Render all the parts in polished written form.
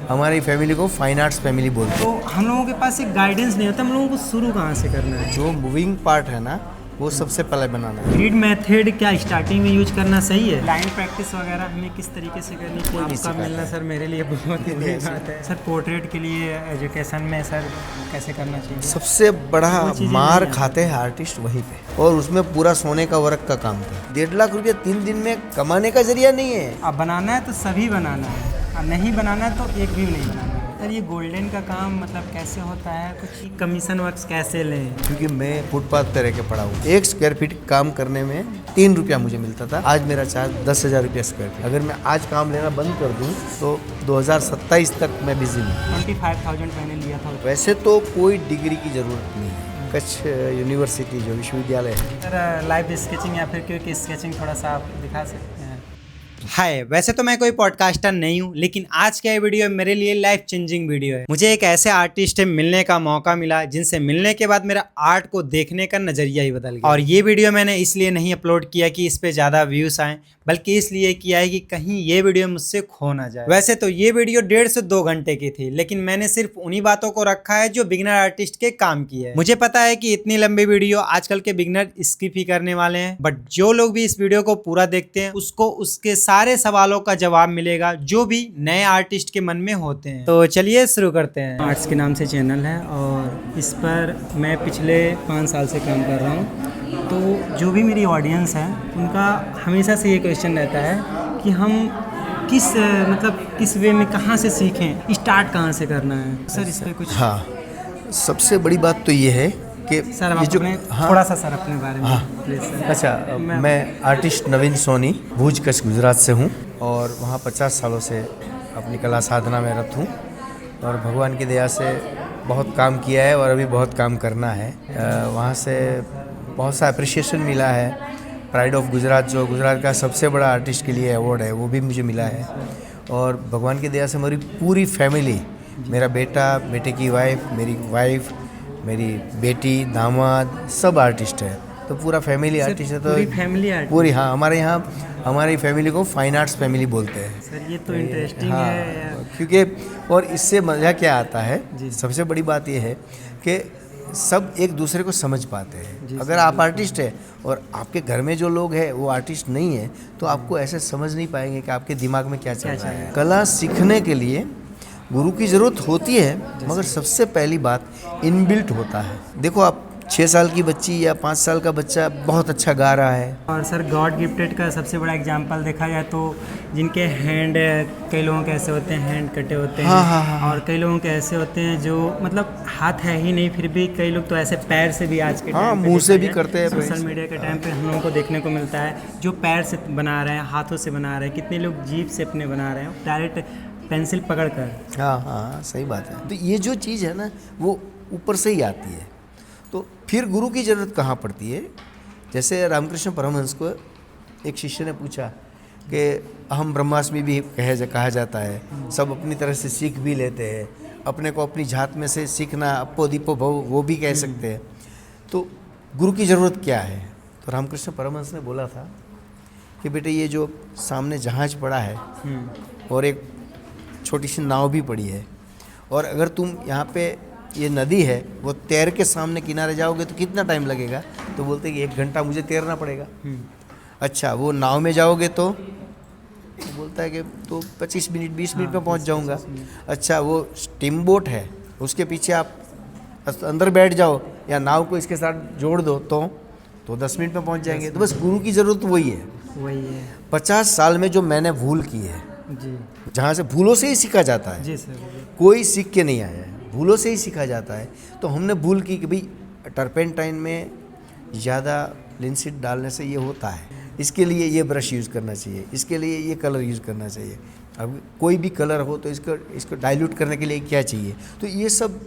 हमारी फैमिली को fine arts family बोलते हैं। तो हम लोगों के पास एक गाइडेंस नहीं होता, हम लोगों को शुरू कहाँ से करना है। जो मूविंग पार्ट है ना वो सबसे पहले बनाना है। ग्रिड मेथड क्या स्टार्टिंग में यूज करना सही है? लाइन प्रैक्टिस वगैरह हमें किस तरीके से करनी है? आपका मिलना सर मेरे लिए बहुत ही बड़ी बात है। सर पोर्ट्रेट के लिए एजुकेशन में सर कैसे करना चाहिए? सबसे बड़ा मार खाते हैं आर्टिस्ट वहीं पे, और उसमें पूरा सोने का वर्क का काम था। 1.5 लाख रुपया 3 दिन में कमाने का जरिया नहीं है। अब बनाना है तो सभी बनाना है, और नहीं बनाना है तो एक भी नहीं बनाना है। सर ये गोल्डन का काम मतलब कैसे होता है, कुछ कमीशन वर्क्स कैसे लें? क्योंकि मैं फुटपाथ पे रह के पढ़ा हूँ। 1 स्क्वायर फीट काम करने में 3 रुपया मुझे मिलता था। आज मेरा चार्ज 10,000 रुपया स्क्वायर फीट। अगर मैं आज काम लेना बंद कर दूँ तो 2027 तक मैं बिजी हूँ। 25,000 मैंने लिया था। वैसे तो कोई डिग्री की ज़रूरत नहीं है। कच्छ यूनिवर्सिटी जो विश्वविद्यालय है। सर लाइव स्केचिंग या फिर क्योंकि स्केचिंग थोड़ा सा आप दिखा सकते हैं? हाय, वैसे तो मैं कोई पॉडकास्टर नहीं हूँ, लेकिन आज का ये वीडियो मेरे लिए लाइफ चेंजिंग वीडियो है। मुझे एक ऐसे आर्टिस्ट से मिलने का मौका मिला जिनसे मिलने के बाद मेरा आर्ट को देखने का नजरिया ही बदल गया। और ये वीडियो मैंने इसलिए नहीं अपलोड किया कि इस पे ज्यादा व्यूज आए, बल्कि इसलिए किया है कि कहीं ये वीडियो मुझसे खो ना जाए। वैसे तो ये वीडियो 1.5 से 2 घंटे की थी, लेकिन मैंने सिर्फ उन्हीं बातों को रखा है जो बिगिनर आर्टिस्ट के काम की है। मुझे पता है कि इतनी लंबी वीडियो आजकल के बिगिनर स्किप ही करने वाले हैं, बट जो लोग भी इस वीडियो को पूरा देखते हैं उसको उसके सारे सवालों का जवाब मिलेगा जो भी नए आर्टिस्ट के मन में होते हैं। तो चलिए शुरू करते हैं। आर्ट्स के नाम से चैनल है और इस पर मैं पिछले 5 साल से काम कर रहा हूँ। तो जो भी मेरी ऑडियंस है उनका हमेशा से ये क्वेश्चन रहता है कि हम किस वे में कहाँ से सीखें, स्टार्ट कहाँ से करना है। सर इस पर कुछ? हाँ, सबसे बड़ी बात तो ये है कि सर ये जो थोड़ा सा सर अपने बारे में प्लीज सर। अच्छा, मैं आर्टिस्ट नवीन सोनी भूज कच्छ गुजरात से हूँ और वहाँ 50 सालों से अपनी कला साधना में रत हूँ और भगवान की दया से बहुत काम किया है और अभी बहुत काम करना है। वहाँ से बहुत सा अप्रिशिएशन मिला है। प्राइड ऑफ गुजरात जो गुजरात का सबसे बड़ा आर्टिस्ट के लिए अवार्ड है वो भी मुझे मिला है। और भगवान की दया से मेरी पूरी फैमिली, मेरा बेटा, बेटे की वाइफ, मेरी वाइफ, मेरी बेटी, दामाद सब आर्टिस्ट है। तो पूरा फैमिली आर्टिस्ट है। तो पूरी फैमिली आर्टिस्ट? पूरी, हाँ। हमारे यहाँ हमारी फैमिली को फाइन आर्ट्स फैमिली बोलते हैं। सर ये तो इंटरेस्टिंग हाँ, है क्योंकि और इससे मज़ा क्या आता है, सबसे बड़ी बात यह है कि सब एक दूसरे को समझ पाते हैं। अगर आप आर्टिस्ट है और आपके घर में जो लोग हैं वो आर्टिस्ट नहीं है तो आपको ऐसे समझ नहीं पाएंगे कि आपके दिमाग में क्या चल रहा है। कला सीखने के लिए गुरु की ज़रूरत होती है, मगर सबसे पहली बात इनबिल्ट होता है। देखो आप 6 साल की बच्ची या 5 साल का बच्चा बहुत अच्छा गा रहा है। और सर गॉड गिफ्टेड का सबसे बड़ा एग्जांपल देखा जाए तो जिनके हैंड, कई लोगों के ऐसे होते हैं हैंड कटे होते हैं। हाँ। और कई लोगों के ऐसे होते हैं जो मतलब हाथ है ही नहीं, फिर भी कई लोग तो ऐसे पैर से भी आज के टाइम मुंह से भी करते हैं। सोशल मीडिया के टाइम पे हम लोगों को देखने को मिलता है जो पैर से बना रहे हैं, हाथों से बना रहे हैं, कितने लोग जीभ से अपने बना रहे हैं डायरेक्ट पेंसिल पकड़ कर। हाँ, सही बात है। तो ये जो चीज़ है ना वो ऊपर से ही आती है, तो फिर गुरु की ज़रूरत कहाँ पड़ती है। जैसे रामकृष्ण परमहंस को एक शिष्य ने पूछा कि अहम ब्रह्मास्मि भी कहा जाता है, सब अपनी तरह से सीख भी लेते हैं, अपने को अपनी जात में से सीखना, अपो दीपो भव, वो भी कह सकते हैं, तो गुरु की ज़रूरत क्या है। तो रामकृष्ण परमहंस ने बोला था कि बेटे ये जो सामने जहाज पड़ा है और एक छोटी सी नाव भी पड़ी है, और अगर तुम यहाँ पे ये नदी है वो तैर के सामने किनारे जाओगे तो कितना टाइम लगेगा। तो बोलते कि 1 घंटा मुझे तैरना पड़ेगा। अच्छा, वो नाव में जाओगे तो बोलता है कि तो 25 मिनट 20 मिनट में पहुँच जाऊँगा। अच्छा, वो स्टीम बोट है उसके पीछे आप अंदर बैठ जाओ या नाव को इसके साथ जोड़ दो तो 10 मिनट में पहुँच जाएंगे। तो बस गुरु की ज़रूरत वही है। 50 साल में जो मैंने भूल की है जी, जहाँ से भूलों से ही सीखा जाता है। जी सर, कोई सीख के नहीं आया है, भूलों से ही सीखा जाता है। तो हमने भूल की कि भाई टर्पेंटाइन में ज़्यादा लिनसीड डालने से ये होता है, इसके लिए ये ब्रश यूज़ करना चाहिए, इसके लिए ये कलर यूज़ करना चाहिए। अब कोई भी कलर हो तो इसको डाइल्यूट करने के लिए क्या चाहिए। तो ये सब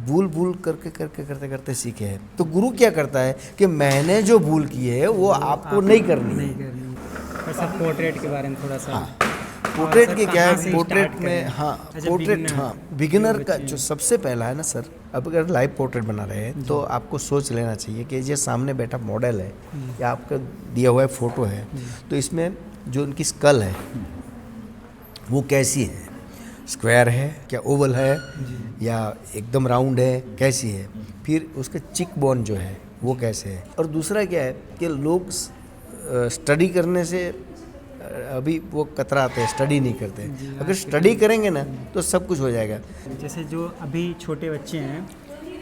भूल करते सीखे हैं। तो गुरु क्या करता है कि मैंने जो भूल की है वो आपको नहीं करनी है। सर पोर्ट्रेट के बारे में थोड़ा सा। पोर्ट्रेट की क्या है, पोर्ट्रेट में बिगिनर का जो सबसे पहला है ना सर, अब अगर लाइव पोर्ट्रेट बना रहे हैं तो आपको सोच लेना चाहिए कि ये सामने बैठा मॉडल है या आपका दिया हुआ फ़ोटो है, तो इसमें जो उनकी स्कल है वो कैसी है। स्क्वायर है क्या, ओवल है या एकदम राउंड है, कैसी है। फिर उसका चिक बोन जो है वो कैसे है। और दूसरा क्या है कि लोग स्टडी करने से अभी वो कतराते हैं, स्टडी नहीं करते। अगर स्टडी करेंगे ना तो सब कुछ हो जाएगा। जैसे जो अभी छोटे बच्चे हैं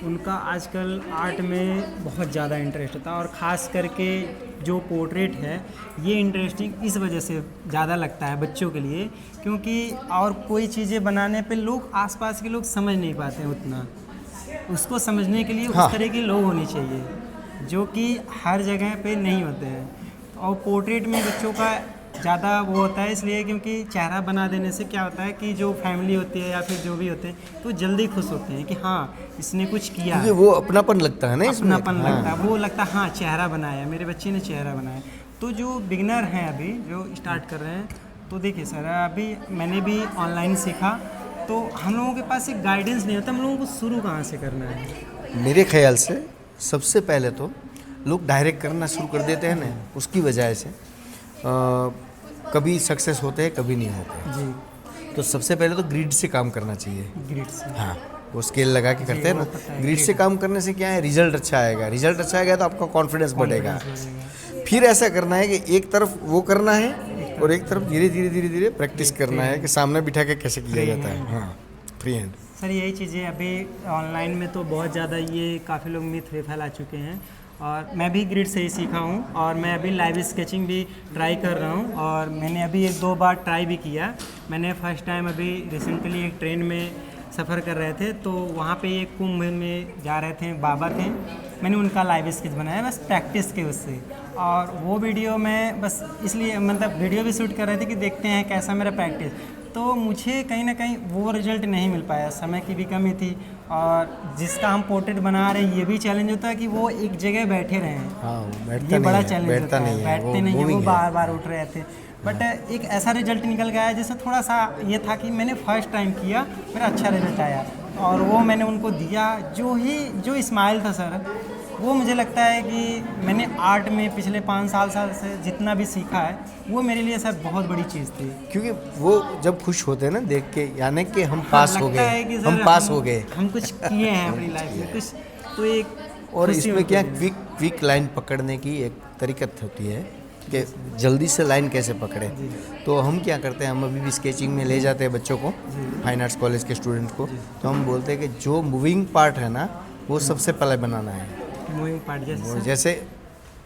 उनका आजकल आर्ट में बहुत ज़्यादा इंटरेस्ट होता है, और ख़ास करके जो पोर्ट्रेट है ये इंटरेस्टिंग इस वजह से ज़्यादा लगता है बच्चों के लिए, क्योंकि और कोई चीज़ें बनाने पे लोग आसपास के लोग समझ नहीं पाते हैं उतना। उसको समझने के लिए हाँ। उस तरह के लोग होने चाहिए जो कि हर जगह पे नहीं होते हैं। और पोर्ट्रेट में बच्चों का ज़्यादा वो होता है इसलिए क्योंकि चेहरा बना देने से क्या होता है कि जो फैमिली होती है या फिर जो भी होते हैं तो जल्दी खुश होते हैं कि हाँ इसने कुछ किया है, क्योंकि वो अपनापन लगता है ना इसमें। अपनापन लगता है, वो लगता है हाँ चेहरा बनाया, मेरे बच्चे ने चेहरा बनाया। तो जो बिगनर हैं अभी जो स्टार्ट कर रहे हैं, तो देखिए सर अभी मैंने भी ऑनलाइन सीखा, तो हम लोगों के पास एक गाइडेंस नहीं होता, हम लोगों को शुरू कहाँ से करना है। मेरे ख्याल से सबसे पहले तो लोग डायरेक्ट करना शुरू कर देते हैं ना, उसकी वजह से कभी सक्सेस होते हैं कभी नहीं होते। जी तो सबसे पहले तो ग्रिड से काम करना चाहिए। ग्रिड से, हाँ, वो स्केल लगा के करते हैं वो ना। पता है, ग्रिड से काम करने से क्या है, रिजल्ट अच्छा आएगा। रिजल्ट अच्छा आएगा तो आपका कॉन्फिडेंस बढ़ेगा। फिर ऐसा करना है कि एक तरफ वो करना है और एक तरफ धीरे धीरे धीरे धीरे प्रैक्टिस करना है कि सामने बिठा के कैसे किया जाता है। हाँ, फ्री हैंड। सर यही चीज़ें अभी ऑनलाइन में तो बहुत ज़्यादा ये काफ़ी लोग मिथ फैला चुके हैं, और मैं भी ग्रिड से ही सीखा हूँ, और मैं अभी लाइव स्केचिंग भी ट्राई कर रहा हूँ, और मैंने अभी 1-2 बार ट्राई भी किया। मैंने फर्स्ट टाइम अभी रिसेंटली एक ट्रेन में सफ़र कर रहे थे, तो वहाँ पे एक कुंभ में जा रहे थे, बाबा थे, मैंने उनका लाइव स्केच बनाया बस प्रैक्टिस के उससे। और वो वीडियो मैं बस इसलिए मतलब वीडियो भी शूट कर रहे थे कि देखते हैं कैसा मेरा प्रैक्टिस, तो मुझे कहीं ना कहीं वो रिजल्ट नहीं मिल पाया, समय की भी कमी थी, और जिसका हम पोर्ट्रेट बना रहे हैं ये भी चैलेंज होता है कि वो एक जगह बैठे रहे हैं। हाँ, बैठता ये नहीं बड़ा है, चैलेंज बैठता होता है, नहीं है, बैठते नहीं है, वो moving है। बार बार उठ रहे थे। बट एक ऐसा रिजल्ट निकल गया है जिससे थोड़ा सा ये था कि मैंने फर्स्ट टाइम किया, मेरा अच्छा रिजल्ट आया, और वो मैंने उनको दिया। जो स्माइल था सर, वो मुझे लगता है कि मैंने आर्ट में पिछले 5 साल से जितना भी सीखा है वो मेरे लिए सर बहुत बड़ी चीज़ थी। क्योंकि वो जब खुश होते हैं ना देख के, यानी कि हम हाँ, पास हो लगता है कि गए, सर हम पास हो गए। हम कुछ किए हैं अपनी लाइफ में कुछ, तो एक और खुशी इसमें होती क्या है। क्विक लाइन पकड़ने की एक तरीकत होती है कि जल्दी से लाइन कैसे पकड़े। तो हम क्या करते हैं, हम अभी भी स्केचिंग में ले जाते हैं बच्चों को, फाइन आर्ट्स कॉलेज के स्टूडेंट को, तो हम बोलते हैं कि जो मूविंग पार्ट है ना वो सबसे पहले बनाना है। मूविंग पार्ट वो जैसे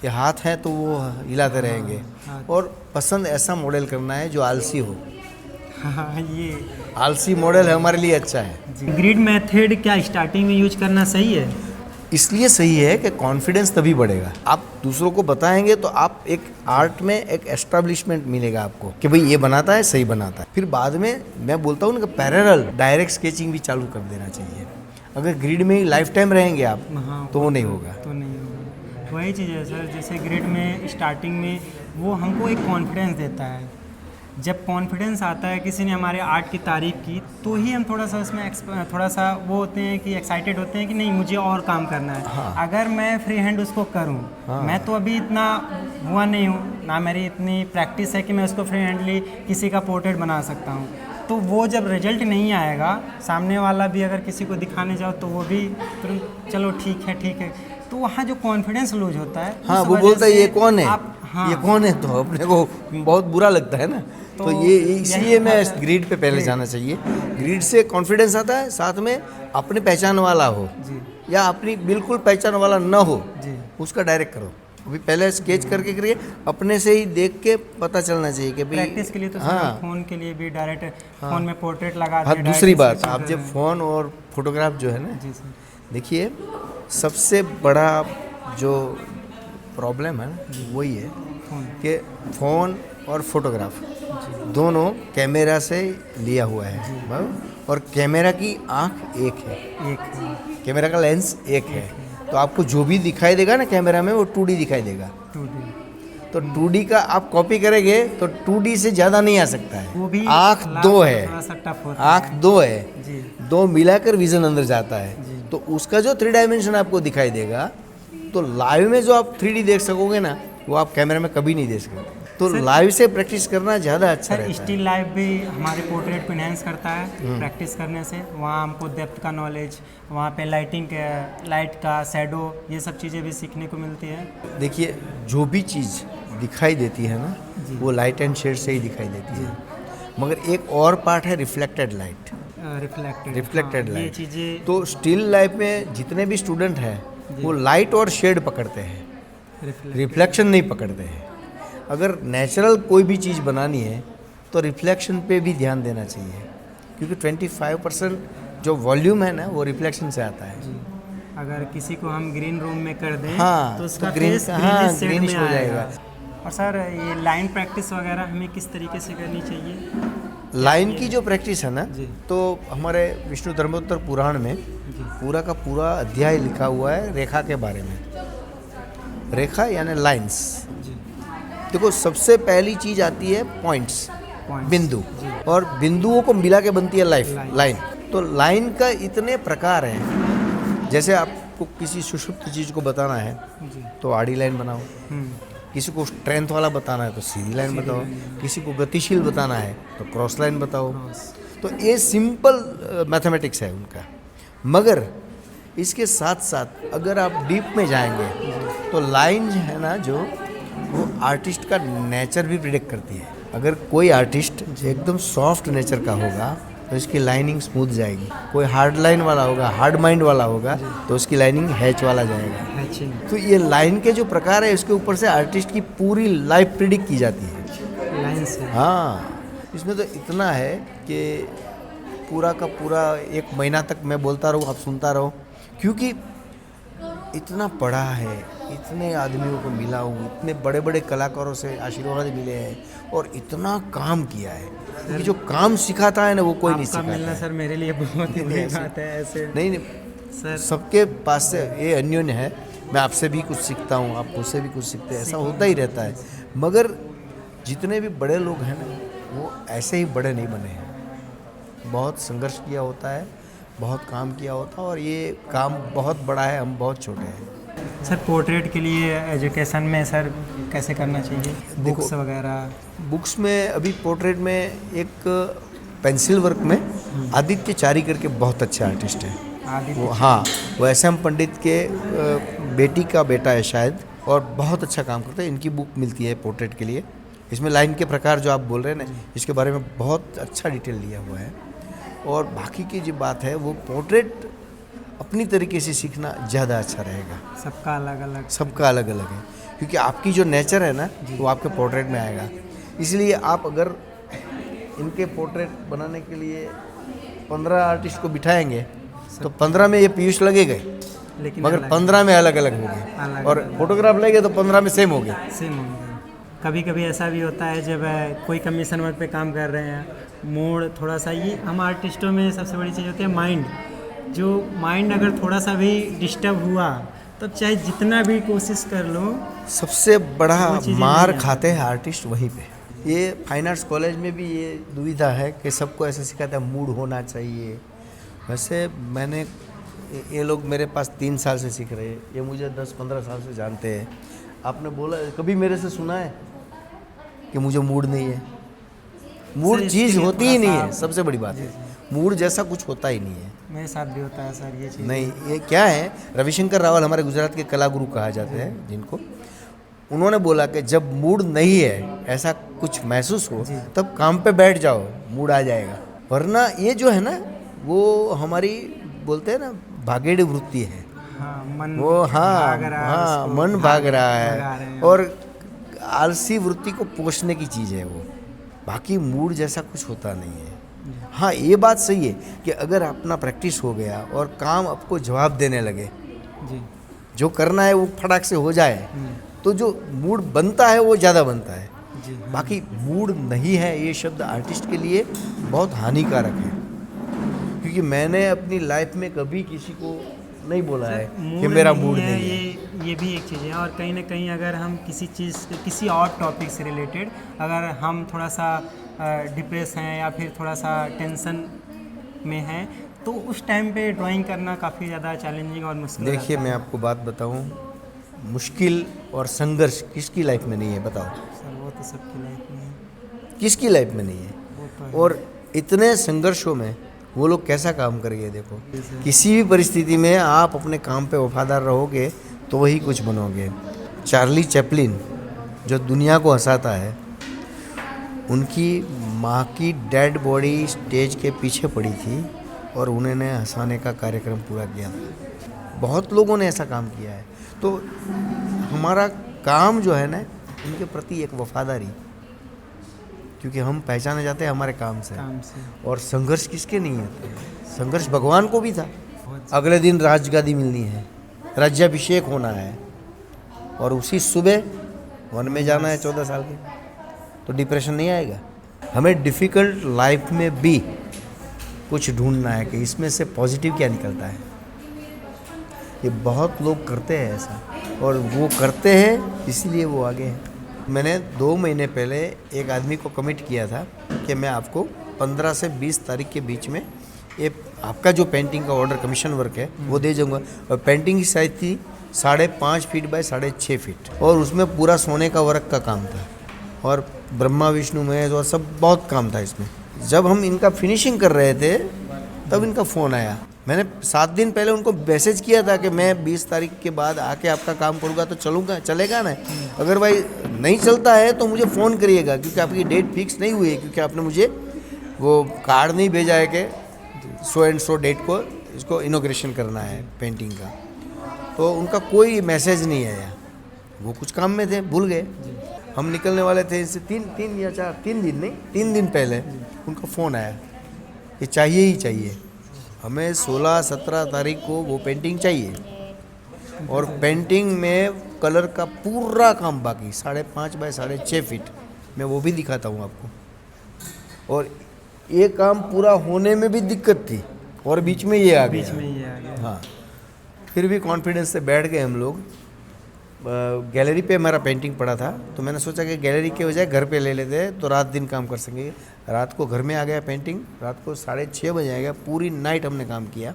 ये हाथ है तो वो हिलाते रहेंगे, और पसंद ऐसा मॉडल करना है जो आलसी हो। हाँ ये आलसी मॉडल हमारे लिए अच्छा है। ग्रिड मेथड क्या स्टार्टिंग में यूज करना सही है? इसलिए सही है कि कॉन्फिडेंस तभी बढ़ेगा। आप दूसरों को बताएंगे तो आप एक आर्ट में एक एस्टेब्लिशमेंट मिलेगा आपको कि भाई ये बनाता है, सही बनाता है। फिर बाद में मैं बोलता हूँ ना कि पैरेलल डायरेक्ट स्केचिंग भी चालू कर देना चाहिए। अगर ग्रिड में ही लाइफ टाइम रहेंगे आप हाँ, तो वो नहीं होगा। तो नहीं होगा। वही चीज़ है सर, जैसे ग्रिड में स्टार्टिंग में वो हमको एक कॉन्फिडेंस देता है। जब कॉन्फिडेंस आता है, किसी ने हमारे आर्ट की तारीफ़ की, तो ही हम थोड़ा सा उसमें थोड़ा सा वो होते हैं कि एक्साइटेड होते हैं कि नहीं मुझे और काम करना है। हाँ। अगर मैं फ्री हैंड उसको करूं, हाँ। मैं तो अभी इतना हुआ नहीं हूँ ना, मेरी इतनी प्रैक्टिस है कि मैं उसको फ्री हैंडली किसी का पोर्ट्रेट बना सकता हूँ। तो वो जब रिजल्ट नहीं आएगा, सामने वाला भी अगर किसी को दिखाने जाओ तो वो भी तुरंत चलो ठीक है, तो वहाँ जो कॉन्फिडेंस लूज होता है। हाँ, उस वो वजह बोलता है से ये कौन है, हाँ, ये कौन है, तो अपने को बहुत बुरा लगता है ना। तो ये इसलिए मैं ग्रिड पे पहले जाना चाहिए। ग्रिड से कॉन्फिडेंस आता है, साथ में अपने पहचान वाला हो जी या अपनी बिल्कुल पहचान वाला न हो, जी उसका डायरेक्ट करो। अभी पहले स्केच करके करिए, अपने से ही देख के पता चलना चाहिए कि भाई। प्रैक्टिस के लिए तो हाँ, फ़ोन के लिए भी डायरेक्ट फ़ोन में पोर्ट्रेट लगा हाँ, दिया, दूसरी डायरेक्ट बात, स्केचिंग आप कर जब रहे हैं। फ़ोन और फोटोग्राफ जो है ना, जी सर, देखिए सबसे बड़ा जो प्रॉब्लम है ना वही है फ़ोन कि फ़ोन और फोटोग्राफ दोनों कैमरा से लिया हुआ है, और कैमरा की आँख एक है, एक कैमरा का लेंस एक है। तो आपको जो भी दिखाई देगा ना कैमरा में वो 2D दिखाई देगा। 2D, तो 2D का आप कॉपी करेंगे तो 2D से ज़्यादा नहीं आ सकता वो है। भी आँख दो है, थोड़ा सा टफ होता आँख दो है, जी दो मिलाकर विजन अंदर जाता जी। है। तो उसका जो 3 डायमेंशन आपको दिखाई देगा, तो लाइव में जो आप 3D देख सकोगे ना वो आप कैमरा में कभी नहीं देख सकते। तो तो लाइव से प्रैक्टिस करना ज़्यादा अच्छा सर रहता है। स्टिल लाइफ भी हमारे पोर्ट्रेट को इनहेंस करता है प्रैक्टिस करने से। वहाँ हमको डेप्थ का नॉलेज, वहाँ पे लाइटिंग का, लाइट का शैडो, ये सब चीज़ें भी सीखने को मिलती है। देखिए जो भी चीज़ दिखाई देती है ना, वो लाइट एंड शेड से ही दिखाई देती है, मगर एक और पार्ट है रिफ्लेक्टेड लाइट। रिफ्लेक्टेड ये लाइट। चीज़ें तो स्टिल लाइफ में जितने भी स्टूडेंट हैं वो लाइट और शेड पकड़ते हैं, रिफ्लेक्शन नहीं पकड़ते हैं। अगर नेचुरल कोई भी चीज़ बनानी है तो रिफ्लेक्शन पे भी ध्यान देना चाहिए, क्योंकि 25% जो वॉल्यूम है ना वो रिफ्लेक्शन से आता है। अगर किसी को हम ग्रीन रूम में कर दें हाँ, तो उसका तो ग्रीन- फेस हाँ, ग्रीनिश शेड ग्रीनिश में हो आएगा। जाएगा। और सर ये लाइन प्रैक्टिस वगैरह हमें किस तरीके से करनी चाहिए? लाइन की जो प्रैक्टिस है ना, जी। तो हमारे विष्णु धर्मोत्तर पुराण में पूरा का पूरा अध्याय लिखा हुआ है रेखा के बारे में। रेखा यानी लाइंस। जी। देखो सबसे पहली चीज आती है पॉइंट्स, Points, बिंदु, जी। और बिंदुओं को मिला के बनती है लाइन। लाइन। तो लाइन का इतने प्रकार हैं, जैसे आपको किसी सुषुप्त चीज को बताना है जी। तो आड़ी लाइन बनाओ, किसी को स्ट्रेंथ वाला बताना है तो सीधी लाइन बताओ, किसी को गतिशील बताना है तो क्रॉस लाइन बताओ। तो ये सिंपल मैथमेटिक्स है उनका। मगर इसके साथ साथ अगर आप डीप में जाएंगे तो लाइन है ना जो, वो आर्टिस्ट का नेचर भी प्रिडिक्ट करती है। अगर कोई आर्टिस्ट एकदम सॉफ्ट नेचर का होगा तो इसकी लाइनिंग स्मूथ जाएगी। कोई हार्ड लाइन वाला होगा, हार्ड माइंड वाला होगा तो उसकी लाइनिंग हैच वाला जाएगा। तो ये लाइन के जो प्रकार है इसके ऊपर से आर्टिस्ट की पूरी लाइफ प्रिडिक्ट की जाती है लाइन से। हाँ, इसमें तो इतना है कि पूरा का पूरा एक महीना तक मैं बोलता रहूँ, आप सुनता रहो, क्योंकि इतना पढ़ा है, इतने आदमियों को मिला हूँ, इतने बड़े बड़े कलाकारों से आशीर्वाद मिले हैं और इतना काम किया है। क्योंकि जो काम सिखाता है ना वो कोई नहीं आपका सिखाता मिलना है। सर मेरे लिए बहुत ही बड़ी बात है। ऐसे नहीं सर सबके पास से ये अन्योन्य है। मैं आपसे भी कुछ सीखता हूँ, आप मुझसे भी कुछ सीखते हैं, ऐसा होता ही रहता है। मगर जितने भी बड़े लोग हैं ना वो ऐसे ही बड़े नहीं बने हैं। बहुत संघर्ष किया होता है, बहुत काम किया होता है, और ये काम बहुत बड़ा है, हम बहुत छोटे हैं। सर पोर्ट्रेट के लिए एजुकेशन में सर कैसे करना चाहिए? बुक्स वगैरह? बुक्स में अभी पोर्ट्रेट में एक पेंसिल वर्क में आदित्य चारी करके बहुत अच्छे आर्टिस्ट हैं वो। हाँ, वो SM पंडित के बेटी का बेटा है शायद, और बहुत अच्छा काम करते हैं। इनकी बुक मिलती है पोर्ट्रेट के लिए। इसमें लाइन के प्रकार जो आप बोल रहे हैं ना, इसके बारे में बहुत अच्छा डिटेल दिया हुआ है। और बाकी की जो बात है वो पोर्ट्रेट अपनी तरीके से सीखना ज़्यादा अच्छा रहेगा। सबका अलग अलग, सबका अलग अलग है, क्योंकि आपकी जो नेचर है ना वो आपके पोर्ट्रेट में आएगा। इसलिए आप अगर इनके पोर्ट्रेट बनाने के लिए 15 आर्टिस्ट को बिठाएंगे तो 15 में ये पीयूष लगेगा, लेकिन मगर 15 में अलग अलग होंगे, और फोटोग्राफ लेंगे तो 15 में सेम होंगे। सेम होंगे। कभी कभी ऐसा भी होता है जब कोई कमीशन वर्क पे काम कर रहे हैं, मूड थोड़ा सा, ये हम आर्टिस्टों में सबसे बड़ी चीज़ होती है माइंड। जो माइंड अगर थोड़ा सा भी डिस्टर्ब हुआ तब चाहे जितना भी कोशिश कर लो, सबसे बड़ा मार नहीं खाते हैं आर्टिस्ट वहीं पे। ये फाइन आर्ट्स कॉलेज में भी ये दुविधा है कि सबको ऐसे सिखाता है मूड होना चाहिए। वैसे मैंने, ये लोग मेरे पास 3 साल से सीख रहे हैं, ये मुझे 10-15 साल से जानते हैं। आपने बोला कभी मेरे से सुना है कि मुझे मूड नहीं है? मूड सर, चीज़ इसके लिए होती ही थोड़ा नहीं सा है, सबसे बड़ी बात है। मूड जैसा कुछ होता ही नहीं है। मेरे साथ भी होता है सर ये चीज़। नहीं, ये क्या है, रविशंकर रावल हमारे गुजरात के कला गुरु कहा जाते हैं जिनको, उन्होंने बोला कि जब मूड नहीं है, ऐसा कुछ महसूस हो, तब काम पे बैठ जाओ, मूड आ जाएगा। वरना ये जो है ना वो हमारी बोलते हैं ना भागेड़ वृत्ति है। हाँ, मन वो भाग रहा है, हाँ उसको मन भाग रहा भगा रहे है, हैं। और आलसी वृत्ति को पोषने की चीज़ है वो। बाकी मूड जैसा कुछ होता नहीं है। हाँ, ये बात सही है कि अगर अपना प्रैक्टिस हो गया और काम आपको जवाब देने लगे, जी जो करना है वो फटाक से हो जाए, तो जो मूड बनता है वो ज़्यादा बनता है। जी बाकी मूड नहीं है ये शब्द आर्टिस्ट के लिए बहुत हानिकारक है, क्योंकि मैंने अपनी लाइफ में कभी किसी को नहीं बोला है कि मेरा मूड नहीं है। ये भी एक चीज़ है। और कहीं ना कहीं अगर हम किसी चीज़, किसी और टॉपिक से रिलेटेड अगर हम थोड़ा सा डिप्रेस हैं या फिर थोड़ा सा टेंशन में हैं, तो उस टाइम पे ड्राइंग करना काफ़ी ज़्यादा चैलेंजिंग और मुश्किल देखिए, रहता मैं है। आपको बात बताऊं, मुश्किल और संघर्ष किसकी लाइफ में नहीं है, बताओ? सर वो तो सबकी लाइफ में है। किसकी लाइफ में नहीं है? वो तो है। और इतने संघर्षों में वो लोग कैसा काम करेंगे, देखो। किसी भी परिस्थिति में आप अपने काम पे वफादार रहोगे तो वही कुछ बनोगे। चार्ली चैपलिन जो दुनिया को हंसाता है, उनकी माँ की डेड बॉडी स्टेज के पीछे पड़ी थी और उन्होंने हंसाने का कार्यक्रम पूरा किया था। बहुत लोगों ने ऐसा काम किया है। तो हमारा काम जो है ना, उनके प्रति एक वफादारी, क्योंकि हम पहचाने जाते हैं हमारे काम से। और संघर्ष किसके नहीं होते? संघर्ष भगवान को भी था। अगले दिन राजगादी मिलनी है, राज्याभिषेक होना है, और उसी सुबह वन में जाना है 14 साल के, तो डिप्रेशन नहीं आएगा? हमें डिफ़िकल्ट लाइफ में भी कुछ ढूंढना है कि इसमें से पॉजिटिव क्या निकलता है। ये बहुत लोग करते हैं ऐसा, और वो करते हैं इसीलिए वो आगे हैं। मैंने 2 महीने पहले एक आदमी को कमिट किया था कि मैं आपको 15 से 20 तारीख के बीच में ये आपका जो पेंटिंग का ऑर्डर कमीशन वर्क है वो दे जाऊंगा। और पेंटिंग की साइज थी 5.5 फीट बाय 6.5 फीट, और उसमें पूरा सोने का वर्क का काम था, और ब्रह्मा विष्णु महेश और सब बहुत काम था इसमें। जब हम इनका फिनिशिंग कर रहे थे तब इनका फ़ोन आया। मैंने 7 दिन पहले उनको मैसेज किया था कि मैं 20 तारीख के बाद आके आपका काम करूँगा, तो चलेगा ना? अगर भाई नहीं चलता है तो मुझे फ़ोन करिएगा, क्योंकि आपकी डेट फिक्स नहीं हुई है, क्योंकि आपने मुझे वो कार्ड नहीं भेजा है कि सो एंड सो डेट को इसको इनॉग्रेशन करना है पेंटिंग का। तो उनका कोई मैसेज नहीं आया, वो कुछ काम में थे, भूल गए। हम निकलने वाले थे इससे 3 दिन पहले उनका फ़ोन आया, ये चाहिए ही चाहिए, हमें 16-17 तारीख को वो पेंटिंग चाहिए। और पेंटिंग में कलर का पूरा काम बाकी 5.5 बाय 6.5 फीट, मैं वो भी दिखाता हूँ आपको। और ये काम पूरा होने में भी दिक्कत थी, और बीच में ये आ गया। हाँ, फिर भी कॉन्फिडेंस से बैठ गए हम लोग। गैलरी पे हमारा पेंटिंग पड़ा था, तो मैंने सोचा कि गैलरी के बजाय घर पे ले लेते हैं, तो रात दिन काम कर सकेंगे। रात को घर में आ गया पेंटिंग, रात को 6:30 बजे आ गया। पूरी नाइट हमने काम किया,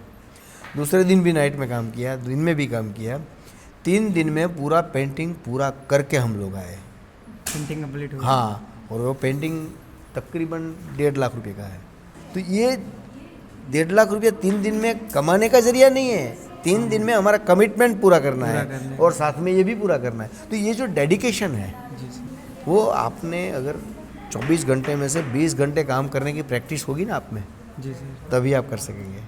दूसरे दिन भी नाइट में काम किया, दिन में भी काम किया। 3 दिन में पूरा पेंटिंग पूरा करके हम लोग आए। पेंटिंग कंप्लीट हो गई। हाँ, और वो पेंटिंग तकरीबन 1.5 लाख रुपए का है। तो ये 1.5 लाख रुपया 3 दिन में कमाने का जरिया नहीं है, 3 दिन में हमारा कमिटमेंट पूरा करना है, और साथ में ये भी पूरा करना है। तो ये जो डेडिकेशन है, वो आपने अगर 24 घंटे में से 20 घंटे काम करने की प्रैक्टिस होगी ना आप में, जी सर, तभी आप कर सकेंगे।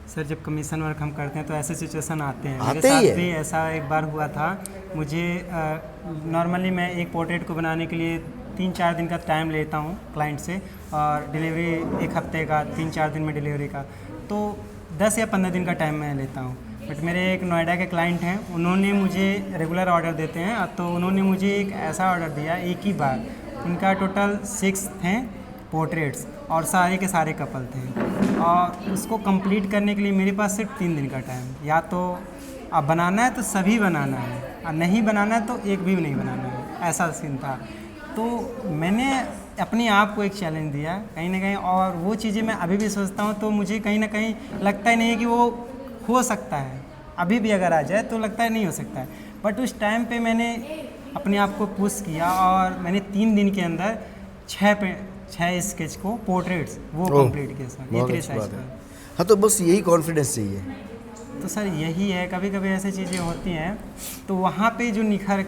सर जब कमीशन वर्क हम करते हैं तो ऐसे सिचुएशन आते हैं। आते मेरे ही साथ है। भी ऐसा एक बार हुआ था। मुझे नॉर्मली मैं एक पोर्ट्रेट को बनाने के लिए 3-4 दिन का टाइम लेता हूँ क्लाइंट से, और डिलीवरी 1 हफ्ते का, 3-4 दिन में डिलीवरी का, तो 10 या 15 दिन का टाइम मैं लेता हूँ। बट मेरे एक नोएडा के क्लाइंट हैं, उन्होंने मुझे रेगुलर ऑर्डर देते हैं, तो उन्होंने मुझे एक ऐसा ऑर्डर दिया एक ही बार। उनका टोटल 6 हैं पोर्ट्रेट्स, और सारे के सारे कपल थे, और उसको कंप्लीट करने के लिए मेरे पास सिर्फ 3 दिन का टाइम। या तो अब बनाना है तो सभी बनाना है, और नहीं बनाना है तो एक भी नहीं बनाना है, ऐसा सीन था। तो मैंने अपने आप को एक चैलेंज दिया कहीं ना कहीं, और वो चीज़ें मैं अभी भी सोचता हूँ तो मुझे कहीं ना कहीं लगता ही नहीं है कि वो हो सकता है। अभी भी अगर आ जाए तो लगता है नहीं हो सकता है, बट उस टाइम पे मैंने अपने आप को पुश किया, और मैंने 3 दिन के अंदर 6 स्केच को पोर्ट्रेट्स वो कंप्लीट किया सर, इतने साइज पर। हाँ, तो बस यही कॉन्फिडेंस चाहिए। तो सर यही है, कभी कभी ऐसी चीज़ें होती हैं, तो वहाँ पे जो निखर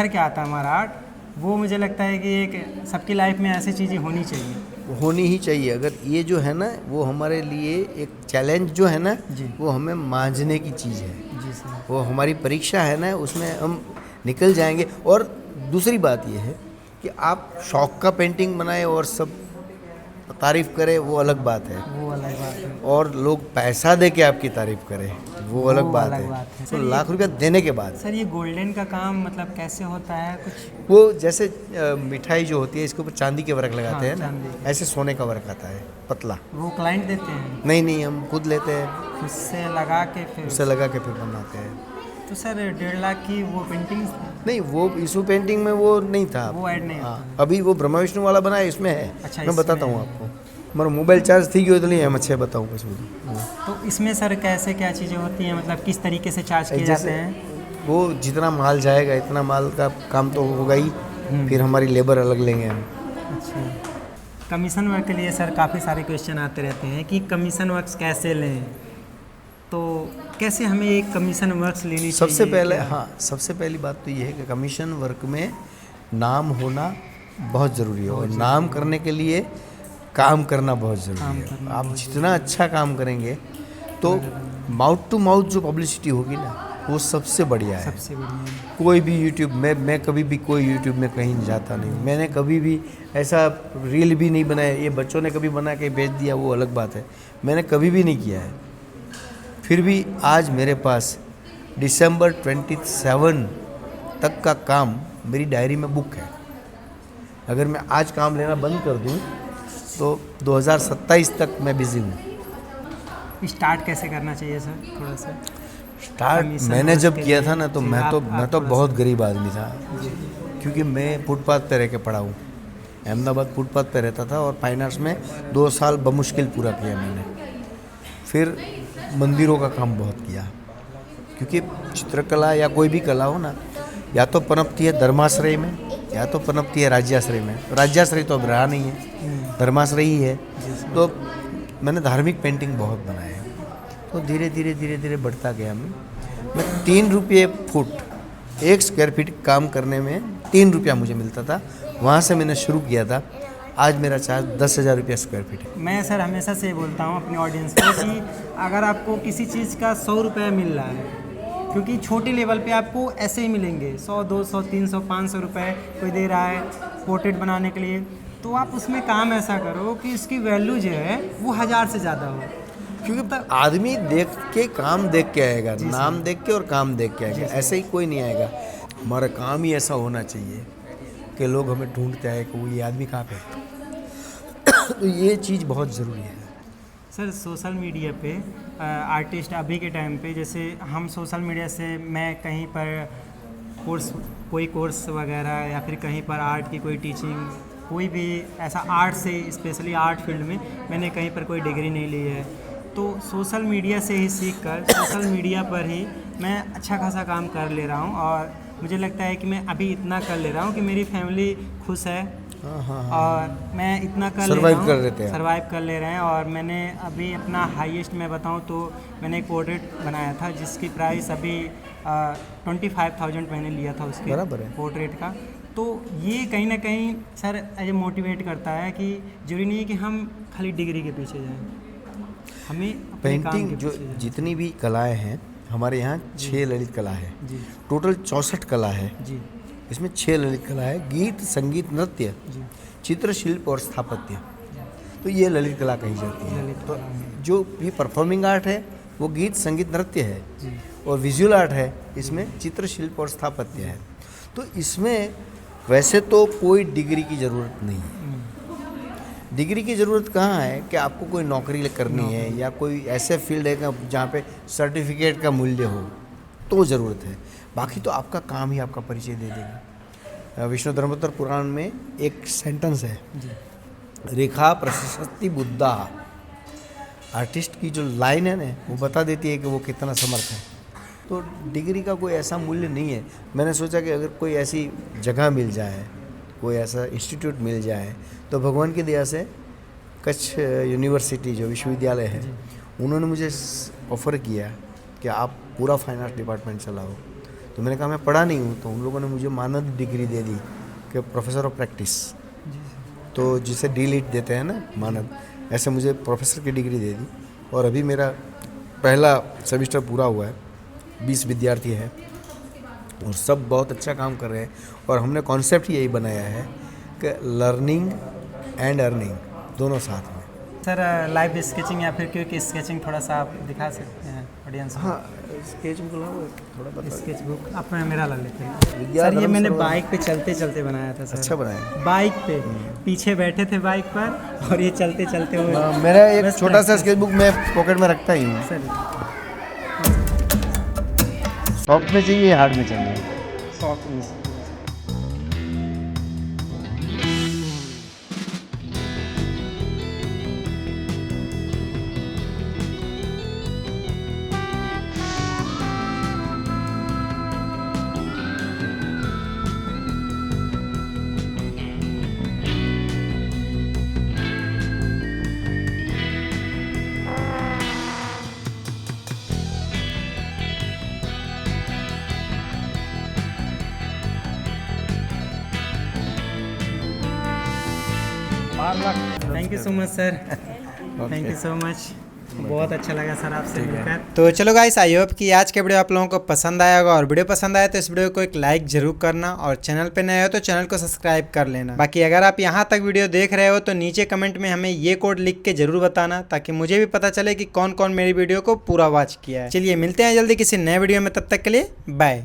के आता है हमारा आर्ट, वो मुझे लगता है कि एक सबकी लाइफ में ऐसी चीज़ें होनी चाहिए। होनी ही चाहिए। अगर ये जो है ना, वो हमारे लिए एक चैलेंज जो है ना जी, वो हमें मांझने की चीज़ है। जी सर, वो हमारी परीक्षा है ना, उसमें हम निकल जाएंगे। और दूसरी बात ये है कि आप शौक का पेंटिंग बनाए और सब तारीफ़ करें, वो अलग बात है, वो अलग बात है। और लोग पैसा दे के आपकी तारीफ़ करें, वो अलग बात है। तो लाख रुपया देने के बाद सर ये गोल्डन का काम मतलब कैसे होता है कुछ? वो जैसे मिठाई जो होती है, इसके ऊपर चांदी के वर्क लगाते हैं चांदी ना, ऐसे सोने का वर्क आता है पतला। वो क्लाइंट देते हैं? नहीं, हम खुद लेते हैं, उससे लगा के फिर उससे लगा के फिर बनाते हैं। तो सर 1.5 लाख की वो पेंटिंग नहीं, वो इशू पेंटिंग में वो नहीं था, वो ऐड नहीं हाँ, होता। अभी वो ब्रह्मा विष्णु वाला बना है, इसमें है। अच्छा, मैं बताता इसमें हूँ है। आपको, मेरा मोबाइल चार्ज थी क्यों, तो नहीं हम अच्छे बताऊँ कुछ भी। तो इसमें सर कैसे क्या चीज़ें होती हैं, मतलब किस तरीके से चार्ज किए जाते हैं? वो जितना माल जाएगा इतना माल का काम तो होगा ही, फिर हमारी लेबर अलग लेंगे हम। अच्छा, कमीशन वर्क के लिए सर काफ़ी सारे क्वेश्चन आते रहते हैं कि कमीशन वर्क्स कैसे लें, तो कैसे हमें एक कमीशन वर्क्स लेनी चाहिए? सबसे पहले क्या? हाँ, सबसे पहली बात तो ये है कि कमीशन वर्क में नाम होना बहुत ज़रूरी है, और नाम करने के लिए काम करना बहुत ज़रूरी है। आप जितना अच्छा काम करेंगे तो माउथ टू माउथ जो पब्लिसिटी होगी ना, वो सबसे बढ़िया है। सबसे बढ़िया। कोई भी यूट्यूब मैं कभी भी कोई यूट्यूब में कहीं जाता नहीं, मैंने कभी भी ऐसा रील भी नहीं बनाया। ये बच्चों ने कभी बना के भेज दिया वो अलग बात है, मैंने कभी भी नहीं किया है। फिर भी आज मेरे पास दिसंबर 27 तक का काम मेरी डायरी में बुक है। अगर मैं आज काम लेना बंद कर दूं तो 2027 तक मैं बिजी हूँ। स्टार्ट कैसे करना चाहिए सर, थोड़ा सा? स्टार्ट कमीशन मैंने वर्क जब के किया लिए? था ना तो जी, मैं तो थोड़ा बहुत सा। गरीब आदमी था, क्योंकि मैं फुटपाथ पे रह के पढ़ा हूँ। अहमदाबाद फुटपाथ पे रहता था और फाइनेंस में 2 साल बमुश्किल पूरा किया मैंने। फिर मंदिरों का काम बहुत किया, क्योंकि चित्रकला या कोई भी कला हो ना, या तो पनपती है धर्माश्रय में या तो पनपती है राज्याश्रय में। राज्याश्रय तो अब रहा नहीं है, धर्माश्रय ही है। तो मैंने धार्मिक पेंटिंग बहुत बनाए हैं, तो धीरे धीरे बढ़ता गया। मैं 3 रुपये फुट, 1 स्क्वायर फीट काम करने में 3 रुपया मुझे मिलता था। वहाँ से मैंने शुरू किया था। आज मेरा चार्ज 10,000 रुपया स्क्वायर फीट है। मैं सर हमेशा से बोलता हूँ अपने ऑडियंस को कि अगर आपको किसी चीज़ का 100 रुपये मिल रहा है, क्योंकि छोटे लेवल पे आपको ऐसे ही मिलेंगे 100, 200, 300, 500 रुपये कोई दे रहा है पोर्ट्रेट बनाने के लिए, तो आप उसमें काम ऐसा करो कि इसकी वैल्यू जो है वो 1000 से ज़्यादा हो। क्योंकि आदमी देख के काम देख के आएगा, नाम देख के और काम देख के आएगा, ऐसे ही कोई नहीं आएगा। हमारा काम ही ऐसा होना चाहिए कि लोग हमें ढूंढते आए कि वो ये आदमी कहाँ पे। तो ये चीज़ बहुत ज़रूरी है। सर सोशल मीडिया पे आर्टिस्ट अभी के टाइम पे, जैसे हम सोशल मीडिया से, मैं कहीं पर कोई कोर्स वगैरह या फिर कहीं पर आर्ट की कोई टीचिंग, कोई भी ऐसा आर्ट से, स्पेशली आर्ट फील्ड में मैंने कहीं पर कोई डिग्री नहीं ली है, तो सोशल मीडिया से ही सीख कर सोशल मीडिया पर ही मैं अच्छा खासा काम कर ले रहा हूँ, और मुझे लगता है कि मैं अभी इतना कर ले रहा हूँ कि मेरी फैमिली खुश है। और मैं इतना कर ले रहा हूँ, सर्वाइव कर ले रहे हैं। और मैंने अभी अपना हाईएस्ट मैं बताऊँ तो मैंने एक पोर्ट्रेट बनाया था जिसकी प्राइस अभी 25,000 मैंने लिया था उसके बराबर है पोर्ट्रेट का। तो ये कहीं ना कहीं सर एज मोटिवेट करता है कि जरूरी नहीं है कि हम खाली डिग्री के पीछे जाएं, हमें अपने काम पेंटिंग के जो पीछे जाएं। जितनी भी कलाएं हैं हमारे यहाँ, 6 ललित कला है। जी टोटल 64 कला है। जी इसमें 6 ललित कला है: गीत, संगीत, नृत्य, जी चित्र, शिल्प और स्थापत्य। तो ये ललित कला कही जाती है। ललित तो कला है। जो भी परफॉर्मिंग आर्ट है वो गीत, संगीत, नृत्य है, जी और विजुअल आर्ट है इसमें चित्र, शिल्प और स्थापत्य है। तो इसमें वैसे तो कोई डिग्री की ज़रूरत नहीं है। डिग्री की ज़रूरत कहाँ है कि आपको कोई नौकरी करनी है या कोई ऐसे फील्ड है जहाँ पे सर्टिफिकेट का मूल्य हो, तो ज़रूरत है। बाकी तो आपका काम ही आपका परिचय दे देगा। विष्णु धर्मोत्तर पुराण में एक सेंटेंस है, जी रेखा प्रशस्ति बुद्धा। आर्टिस्ट की जो लाइन है ना, वो बता देती है कि वो कितना समर्थ है। तो डिग्री का कोई ऐसा मूल्य नहीं है। मैंने सोचा कि अगर कोई ऐसी जगह मिल जाए, कोई ऐसा इंस्टीट्यूट मिल जाए, तो भगवान की दया से कच्छ यूनिवर्सिटी जो विश्वविद्यालय है, उन्होंने मुझे ऑफ़र किया कि आप पूरा फाइनेंस डिपार्टमेंट चलाओ। तो मैंने कहा मैं पढ़ा नहीं हूँ, तो उन लोगों ने मुझे मानद डिग्री दे दी कि प्रोफेसर ऑफ प्रैक्टिस, तो जिसे डी.लिट देते हैं ना मानद, ऐसे मुझे प्रोफेसर की डिग्री दे दी। और अभी मेरा पहला सेमेस्टर पूरा हुआ है, 20 विद्यार्थी हैं और सब बहुत अच्छा काम कर रहे हैं। और हमने कॉन्सेप्ट यही बनाया है कि लर्निंग एंड अर्निंग दोनों साथ में। सर लाइव स्केचिंग या फिर क्योंकि स्केचिंग थोड़ा सा आप दिखा सकते हैं ऑडियंस को? हाँ, स्केच थोड़ा बता। स्केच बुक आप मेरा ला लेते हैं विद्या सर। ये धर्म मैंने सरोवर। बाइक पे चलते चलते बनाया था सर। अच्छा बनाया। बाइक पे पीछे बैठे थे बाइक पर, और ये चलते चलते हुए मेरा एक बस छोटा सा practice। स्केच बुक मैं पॉकेट में रखता ही हूँ। सर सॉफ्ट में चाहिए, हार्ड में चाहिए? सॉफ्ट में। Thank you so much sir, thank you so much, बहुत अच्छा लगा सर आपसे मिलकर। तो चलो गाइस, आई होप कि आज के वीडियो आप लोगों को पसंद आया होगा, और वीडियो पसंद आया तो इस वीडियो को एक लाइक जरूर करना, और चैनल पे नए हो तो चैनल को सब्सक्राइब कर लेना। बाकी अगर आप यहाँ तक वीडियो देख रहे हो तो नीचे कमेंट में हमें ये कोड लिख के जरूर बताना, ताकि मुझे भी पता चले कि कौन कौन मेरी वीडियो को पूरा वॉच किया है। चलिए मिलते हैं जल्दी किसी नए वीडियो में, तब तक के लिए बाय।